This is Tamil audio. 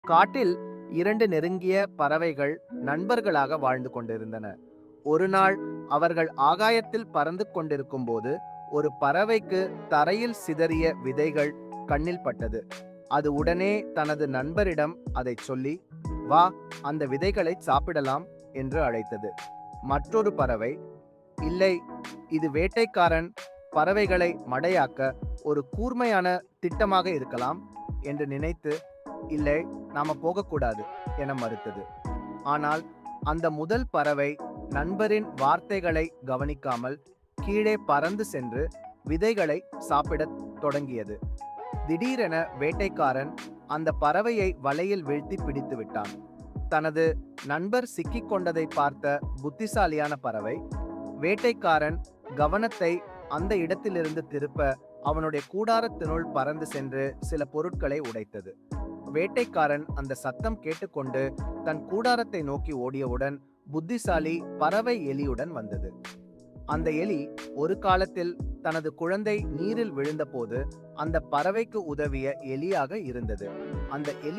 காட்டில் இரண்டு நெருங்கிய பறவைகள் நண்பர்களாக வாழ்ந்து கொண்டிருந்தன. ஒரு நாள் அவர்கள் ஆகாயத்தில் பறந்து கொண்டிருக்கும் போது ஒரு பறவைக்கு தரையில் சிதறிய விதைகள் கண்ணில் பட்டது. அது உடனே தனது நண்பரிடம் அதை சொல்லி, வா, அந்த விதைகளை சாப்பிடலாம் என்று அழைத்தது. மற்றொரு பறவை, இல்லை, இது வேட்டைக்காரன் பறவைகளை மடையாக்க ஒரு கூர்மையான திட்டமாக இருக்கலாம் என்று நினைத்து, இல்லை, நாம போகக்கூடாது என மறுத்தது. ஆனால் அந்த முதல் பறவை நண்பரின் வார்த்தைகளை கவனிக்காமல் கீழே பறந்து சென்று விதைகளை சாப்பிடத் தொடங்கியது. திடீரென வேட்டைக்காரன் அந்த பறவையை வலையில் வீழ்த்தி பிடித்து விட்டான். தனது நண்பர் சிக்கிக் கொண்டதை பார்த்த புத்திசாலியான பறவை வேட்டைக்காரன் கவனத்தை அந்த இடத்திலிருந்து திருப்ப அவனுடைய கூடாரத்தினுள் பறந்து சென்று சில பொருட்களை உடைத்தது. வேட்டைக்காரன் அந்த சத்தம் கேட்டுக்கொண்டு தன் கூடாரத்தை நோக்கி ஓடியவுடன் புத்திசாலி பறவை எலியுடன் வந்தது. அந்த எலி ஒரு காலத்தில் தனது குழந்தை நீரில் விழுந்தபோது அந்த பறவைக்கு உதவிய எலியாக இருந்தது. அந்த எலி